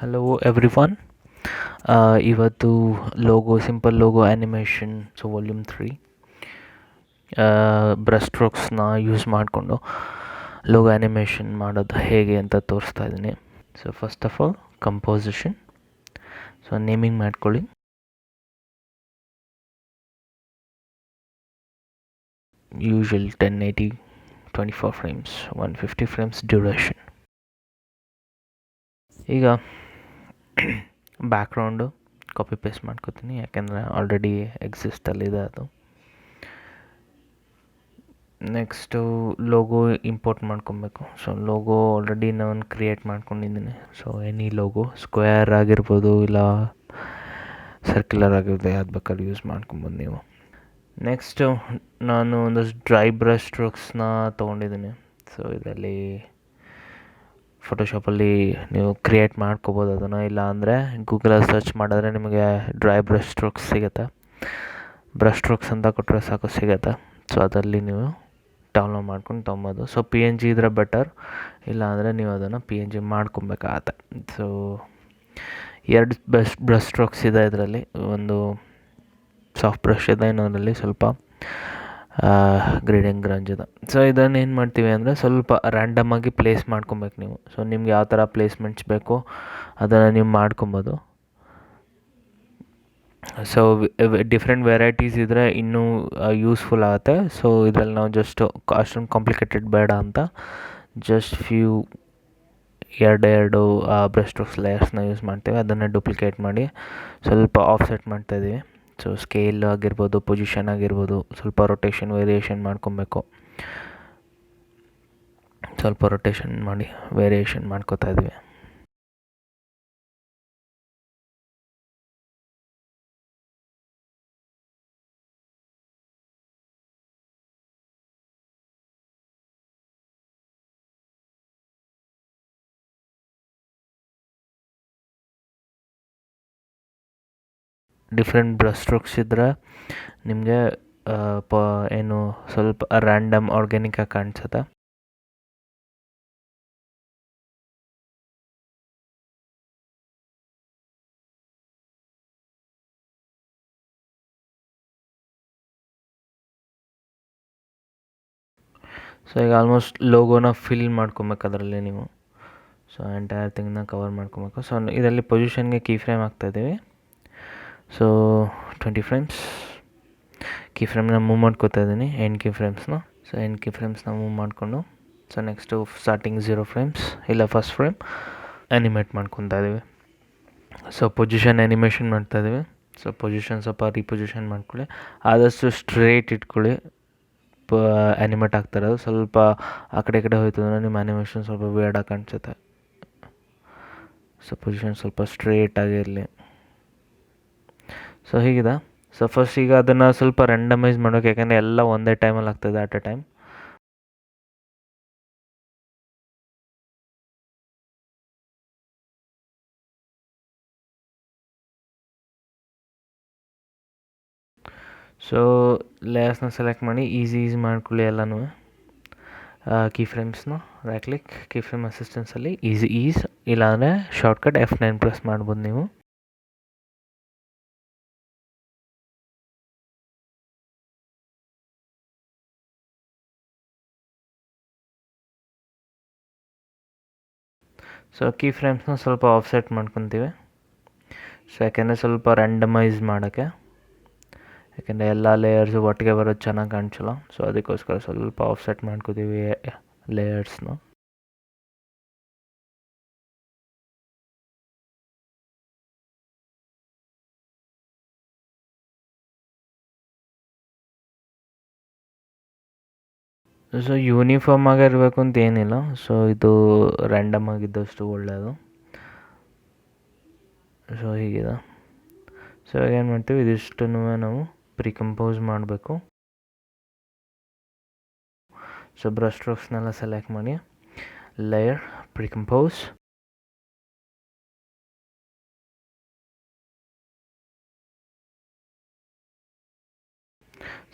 Hello everyone. ಇವತ್ತು simple logo animation volume 3 brush ಸ್ಟ್ರೋಕ್ಸ್ನ use ಮಾಡಿಕೊಂಡು ಲೋಗೋ ಆ್ಯನಿಮೇಷನ್ ಮಾಡೋದು ಹೇಗೆ ಅಂತ ತೋರಿಸ್ತಾ ಇದ್ದೀನಿ. So first of all composition. So naming ಮಾಡ್ಕೊಳ್ಳಿ. Usual 1080 24 frames 150 frames duration. ಈಗ ಬ್ಯಾಕ್ಗ್ರೌಂಡು ಕಾಪಿ ಪೇಸ್ಟ್ ಮಾಡ್ಕೋತೀನಿ, ಯಾಕೆಂದರೆ ಆಲ್ರೆಡಿ ಎಕ್ಸಿಸ್ಟಲ್ಲಿದೆ ಅದು. ನೆಕ್ಸ್ಟು ಲೋಗೋ ಇಂಪೋರ್ಟ್ ಮಾಡ್ಕೊಬೇಕು. ಸೊ ಲೋಗೋ ಆಲ್ರೆಡಿ ನಾನು ಕ್ರಿಯೇಟ್ ಮಾಡ್ಕೊಂಡಿದ್ದೀನಿ. ಸೊ ಎನಿ ಲೋಗೋ ಸ್ಕ್ವೇರ್ ಆಗಿರ್ಬೋದು, ಇಲ್ಲ ಸರ್ಕ್ಯುಲರ್ ಆಗಿರ್ಬೋದು, ಯಾವ್ದು ಬೇಕಾದ್ರೂ ಯೂಸ್ ಮಾಡ್ಕೊಬೋದು ನೀವು. ನೆಕ್ಸ್ಟು ನಾನು ಒಂದಷ್ಟು ಡ್ರೈ ಬ್ರಷ್ ಸ್ಟ್ರೋಕ್ಸ್ನ ತೊಗೊಂಡಿದ್ದೀನಿ. ಸೊ ಇದರಲ್ಲಿ ಫೋಟೋಶಾಪಲ್ಲಿ ನೀವು ಕ್ರಿಯೇಟ್ ಮಾಡ್ಕೋಬೋದು ಅದನ್ನು, ಇಲ್ಲ ಅಂದರೆ ಗೂಗಲಲ್ಲಿ ಸರ್ಚ್ ಮಾಡಿದ್ರೆ ನಿಮಗೆ ಡ್ರೈ ಬ್ರಷ್ ಸ್ಟ್ರೋಕ್ಸ್ ಸಿಗುತ್ತೆ. ಬ್ರಷ್ ಸ್ಟ್ರೋಕ್ಸ್ ಅಂತ ಕೊಟ್ಟರೆ ಸಾಕು ಸಿಗುತ್ತೆ. ಸೊ ಅದರಲ್ಲಿ ನೀವು ಡೌನ್ಲೋಡ್ ಮಾಡ್ಕೊಂಡು ತೊಗೊಬೋದು. ಸೊ PNG ಇದ್ರೆ ಬೆಟರ್, ಇಲ್ಲ ಅಂದರೆ ನೀವು ಅದನ್ನು PNG ಮಾಡ್ಕೊಬೇಕಾಗತ್ತೆ. ಸೊ 2 ಬ್ರಷ್ ಸ್ಟ್ರೋಕ್ಸ್ ಇದೆ ಇದರಲ್ಲಿ. ಒಂದು ಸಾಫ್ಟ್ ಬ್ರಷ್ ಇದೆ, ಇನ್ನೊಂದರಲ್ಲಿ ಸ್ವಲ್ಪ ಗ್ರೇಡಿಯಂಟ್ ಗ್ರಂಜ್ ಇದೆ. ಸೊ ಇದನ್ನು ಏನು ಮಾಡ್ತೀವಿ ಅಂದರೆ ಸ್ವಲ್ಪ ರ್ಯಾಂಡಮಾಗಿ ಪ್ಲೇಸ್ ಮಾಡ್ಕೊಬೇಕು ನೀವು. ಸೊ ನಿಮ್ಗೆ ಯಾವ ಥರ ಪ್ಲೇಸ್ಮೆಂಟ್ಸ್ ಬೇಕೋ ಅದನ್ನು ನೀವು ಮಾಡ್ಕೊಬೋದು. ಸೊ ಡಿಫ್ರೆಂಟ್ ವೆರೈಟೀಸ್ ಇದ್ದರೆ ಇನ್ನೂ ಯೂಸ್ಫುಲ್ ಆಗುತ್ತೆ. ಸೊ ಇದರಲ್ಲಿ ನಾವು ಜಸ್ಟ್ ಅಷ್ಟೊಂದು ಕಾಂಪ್ಲಿಕೇಟೆಡ್ ಬೇಡ ಅಂತ ಜಸ್ಟ್ ಎರಡು ಬ್ರಷ್ ಸ್ಟ್ರೋಕ್ಸ್ ಲೇಯರ್ಸ್ನ ಯೂಸ್ ಮಾಡ್ತೇವೆ. ಅದನ್ನು ಡೂಪ್ಲಿಕೇಟ್ ಮಾಡಿ ಸ್ವಲ್ಪ ಆಫ್ಸೆಟ್ ಮಾಡ್ತಾಯಿದ್ದೀವಿ. ಸೊ ಸ್ಕೇಲ್ ಆಗಿರ್ಬೋದು, ಪೊಸಿಷನ್ ಆಗಿರ್ಬೋದು, ಸ್ವಲ್ಪ ರೊಟೇಷನ್ ವೇರಿಯೇಷನ್ ಮಾಡ್ಕೊಬೇಕು. ಸ್ವಲ್ಪ ರೊಟೇಷನ್ ಮಾಡಿ ವೇರಿಯೇಷನ್ ಮಾಡ್ಕೋತಾ ಇದ್ದೀವಿ. ಡಿಫ್ರೆಂಟ್ ಬ್ರಷ್ ಸ್ಟ್ರೋಕ್ಸ್ ಇದ್ದರೆ ನಿಮಗೆ ಏನು ಸ್ವಲ್ಪ ರ್ಯಾಂಡಮ್ ಆರ್ಗ್ಯಾನಿಕಾಗಿ ಕಾಣಿಸುತ್ತೆ. ಸೊ ಈಗ ಆಲ್ಮೋಸ್ಟ್ ಲೋಗೋನ ಫಿಲ್ ಮಾಡ್ಕೊಬೇಕು ಅದರಲ್ಲಿ ನೀವು. ಸೊ ಎಂಟೈರ್ ಥಿಂಗ್ನ ಕವರ್ ಮಾಡ್ಕೊಬೇಕು. ಸೊ ಇದರಲ್ಲಿ ಪೊಸಿಷನ್ಗೆ ಕೀ ಫ್ರೇಮ್ ಹಾಕ್ತಾಯಿದ್ದೀವಿ. ಸೊ 20 ಫ್ರೇಮ್ಸ್ ಕೀ ಫ್ರೇಮ್ನ ಮೂವ್ ಮಾಡ್ಕೋತಾ ಇದ್ದೀನಿ, ಎಂಡ್ ಕೀ ಫ್ರೇಮ್ಸ್ನ. ಸೊ ಎಂಡ್ ಕೀ ಫ್ರೇಮ್ಸ್ನ ಮೂವ್ ಮಾಡಿಕೊಂಡು ಸೊ ನೆಕ್ಸ್ಟು ಸ್ಟಾರ್ಟಿಂಗ್ 0 ಫ್ರೇಮ್ಸ್ ಇಲ್ಲ ಫಸ್ಟ್ ಫ್ರೇಮ್ ಆ್ಯನಿಮೇಟ್ ಮಾಡ್ಕೊತಾ ಇದ್ದೀವಿ. ಸೊ ಪೊಸಿಷನ್ ಆ್ಯನಿಮೇಷನ್ ಮಾಡ್ತಾಯಿದ್ದೀವಿ. ಸೊ ಪೊಸಿಷನ್ ಸ್ವಲ್ಪ ರೀಪೊಸಿಷನ್ ಮಾಡ್ಕೊಳ್ಳಿ, ಆದಷ್ಟು ಸ್ಟ್ರೇಟ್ ಇಟ್ಕೊಳ್ಳಿ. ಆ್ಯನಿಮೇಟ್ ಆಗ್ತಾಯಿರೋದು ಸ್ವಲ್ಪ ಆ ಕಡೆ ಈ ಕಡೆ ಹೋಯ್ತು ಅಂದರೆ ನಿಮ್ಮ ಆ್ಯನಿಮೇಷನ್ ಸ್ವಲ್ಪ ವಿಯರ್ಡಾಗಿ ಕಾಣಿಸುತ್ತೆ. ಸೊ ಪೊಸಿಷನ್ ಸ್ವಲ್ಪ ಸ್ಟ್ರೇಟಾಗಿರಲಿ. ಸೊ ಹೀಗಿದೆ. ಸೊ ಫಸ್ಟ್ ಈಗ ಅದನ್ನು ಸ್ವಲ್ಪ ರ್ಯಾಂಡಮೈಸ್ ಮಾಡಬೇಕು, ಯಾಕೆಂದರೆ ಎಲ್ಲ ಒಂದೇ ಟೈಮಲ್ಲಿ ಆಗ್ತದೆ ಅಟ್ ಎ ಟೈಮ್. ಸೊ ಲೇಯರ್ಸ್ನ ಸೆಲೆಕ್ಟ್ ಮಾಡಿ ಈಸಿ ಮಾಡ್ಕೊಳ್ಳಿ ಎಲ್ಲನೂ. ಕೀ ಫ್ರೇಮ್ಸ್ನ ರೈಟ್ ಕ್ಲಿಕ್, ಕೀ ಫ್ರೇಮ್ ಅಸಿಸ್ಟೆನ್ಸಲ್ಲಿ ಈಸ್ ಇಲ್ಲಾಂದರೆ ಶಾರ್ಟ್ಕಟ್ F9 ಪ್ರೆಸ್ ಮಾಡ್ಬೋದು ನೀವು. ಸೊ ಕೀ ಫ್ರೇಮ್ಸ್ನ ಸ್ವಲ್ಪ ಆಫ್ಸೆಟ್ ಮಾಡ್ಕೊತೀವಿ. ಸೊ ಯಾಕೆಂದರೆ ಸ್ವಲ್ಪ ರ್ಯಾಂಡಮೈಸ್ ಮಾಡೋಕ್ಕೆ, ಯಾಕೆಂದರೆ ಎಲ್ಲ ಲೇಯರ್ಸು ಒಟ್ಟಿಗೆ ಬರೋದು ಚೆನ್ನಾಗಿ ಕಾಣಿಸಲ್ಲ. ಸೊ ಅದಕ್ಕೋಸ್ಕರ ಸ್ವಲ್ಪ ಆಫ್ಸೆಟ್ ಮಾಡ್ಕೋತೀವಿ ಲೇಯರ್ಸ್ನ. ಸೊ ಯೂನಿಫಾರ್ಮ್ ಆಗಿರಬೇಕು ಅಂತ ಏನಿಲ್ಲ. ಸೊ ಇದು ರ್ಯಾಂಡಮ್ ಆಗಿದ್ದಷ್ಟು ಒಳ್ಳೆಯದು. ಸೊ ಹೀಗಿದೆ. ಸೊ ಏನು ಮಾಡ್ತೀವಿ, ಇದಿಷ್ಟನ್ನು ನಾವು ಪ್ರಿಕಂಪೋಸ್ ಮಾಡಬೇಕು. ಸೊ ಬ್ರಷ್ ಸ್ಟ್ರೋಕ್ಸ್ನೆಲ್ಲ ಸೆಲೆಕ್ಟ್ ಮಾಡಿ ಲೇಯರ್ ಪ್ರಿಕಂಪೋಸ್.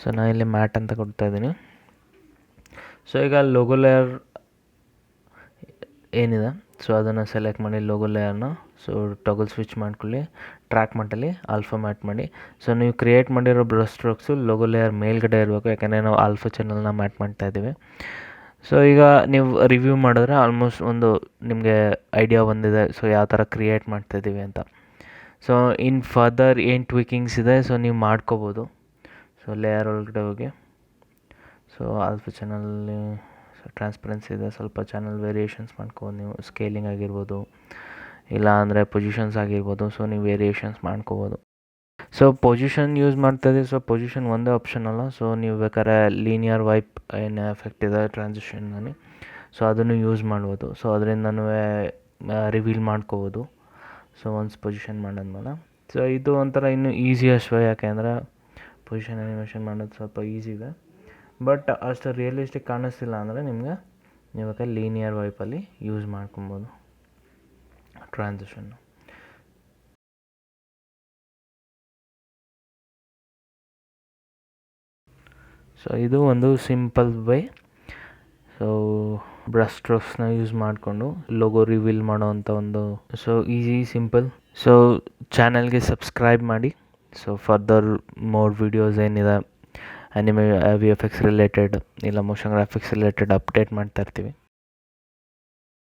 ಸೊ ನಾನು ಇಲ್ಲಿ ಮ್ಯಾಟ್ ಅಂತ ಕೊಡ್ತಾ ಇದ್ದೀನಿ. ಸೊ ಈಗ ಲೋಗೋ ಲೇಯರ್ ಏನಿದೆ ಸೊ ಅದನ್ನು ಸೆಲೆಕ್ಟ್ ಮಾಡಿ ಲೋಗೋ ಲೇಯರ್ನ. ಸೊ ಟಗಲ್ ಸ್ವಿಚ್ ಮಾಡ್ಕೊಳ್ಳಿ, ಟ್ರ್ಯಾಕ್ ಮಟ್ಟಲ್ಲಿ ಆಲ್ಫಾ ಮ್ಯಾಟ್ ಮಾಡಿ. ಸೊ ನೀವು ಕ್ರಿಯೇಟ್ ಮಾಡಿರೋ ಬ್ರಷ್ ಸ್ಟ್ರೋಕ್ಸು ಲೋಗೋ ಲೇಯರ್ ಮೇಲ್ಗಡೆ ಇರಬೇಕು, ಯಾಕೆಂದರೆ ನಾವು ಆಲ್ಫಾ ಚಾನಲ್ನ ಮ್ಯಾಟ್ ಮಾಡ್ತಾ ಇದ್ದೀವಿ. ಸೊ ಈಗ ನೀವು ರಿವ್ಯೂ ಮಾಡಿದ್ರೆ ಆಲ್ಮೋಸ್ಟ್ ಒಂದು ನಿಮಗೆ ಐಡಿಯಾ ಬಂದಿದೆ ಸೊ ಯಾವ ಥರ ಕ್ರಿಯೇಟ್ ಮಾಡ್ತಾಯಿದ್ದೀವಿ ಅಂತ. ಸೊ ಇನ್ ಫರ್ದರ್ ಏನು ಟ್ವಿಕಿಂಗ್ಸ್ ಇದೆ ಸೊ ನೀವು ಮಾಡ್ಕೋಬೋದು. ಸೊ ಲೇಯರ್ ಒಳಗಡೆ ಹೋಗಿ, so alpha channel so transparency ಇದೆ, ಸ್ವಲ್ಪ ಚಾನಲ್ ವೇರಿಯೇಷನ್ಸ್ ಮಾಡ್ಕೋಬೋದು ನೀವು. ಸ್ಕೇಲಿಂಗ್ ಆಗಿರ್ಬೋದು, ಇಲ್ಲ ಅಂದರೆ ಪೊಸಿಷನ್ಸ್ ಆಗಿರ್ಬೋದು. ಸೊ ನೀವು ವೇರಿಯೇಷನ್ಸ್ ಮಾಡ್ಕೋಬೋದು. ಸೊ ಪೊಸಿಷನ್ ಯೂಸ್ ಮಾಡ್ತಾಯಿದ್ದೀವಿ. ಸೊ ಪೊಸಿಷನ್ ಒಂದೇ ಆಪ್ಷನ್ ಅಲ್ಲ. ಸೊ ನೀವು ಬೇಕಾದ್ರೆ ಲೀನಿಯರ್ ವೈಪ್ ಏನು ಎಫೆಕ್ಟ್ ಇದೆ ಟ್ರಾನ್ಸಿಷನ್ನಲ್ಲಿ, ಸೊ ಅದನ್ನು ಯೂಸ್ ಮಾಡ್ಬೋದು. ಸೊ ಅದರಿಂದನೂ ರಿವೀಲ್ ಮಾಡ್ಕೋಬೋದು. ಸೊ ಒನ್ಸ್ ಪೊಸಿಷನ್ ಮಾಡಾದ್ಮೇಲೆ ಸೊ ಇದು ಒಂಥರ ಇನ್ನೂ ಈಸಿಯೆಸ್ಟ್ ವೇ, ಯಾಕೆಂದರೆ ಪೊಸಿಷನ್ ಅನಿಮೇಷನ್ ಮಾಡೋದು ಸ್ವಲ್ಪ ಈಸಿ ಇದೆ. ಬಟ್ ಅಷ್ಟು ರಿಯಲಿಸ್ಟಿಕ್ ಕಾಣಿಸ್ತಿಲ್ಲ ಅಂದರೆ ನಿಮಗೆ ನೀವು ಬೇಕಾದ್ರೆ ಲೀನಿಯರ್ ವೈಪಲ್ಲಿ ಯೂಸ್ ಮಾಡ್ಕೊಬೋದು ಟ್ರಾನ್ಸಿಷನ್ನು. ಸೊ ಇದು ಒಂದು ಸಿಂಪಲ್ ವೇ. ಸೊ ಬ್ರಷ್ ಸ್ಟ್ರೋಕ್ಸ್ನ ಯೂಸ್ ಮಾಡಿಕೊಂಡು ಲೋಗೋ ರಿವೀಲ್ ಮಾಡೋವಂಥ ಒಂದು ಸೊ ಈಸಿ ಸಿಂಪಲ್. ಸೊ ಚಾನಲ್ಗೆ ಸಬ್ಸ್ಕ್ರೈಬ್ ಮಾಡಿ. ಸೊ ಫರ್ದರ್ ಮೋರ್ ವೀಡಿಯೋಸ್ ಏನಿದೆ ವಿ ಎಫ್ ಎಕ್ಸ್ ರಿಲೇಟೆಡ್ ಇಲ್ಲ ಮೋಷನ್ ಗ್ರಾಫಿಕ್ಸ್ ರಿಲೇಟೆಡ್ ಅಪ್ಡೇಟ್ ಮಾಡ್ತಾ ಇರ್ತೀವಿ.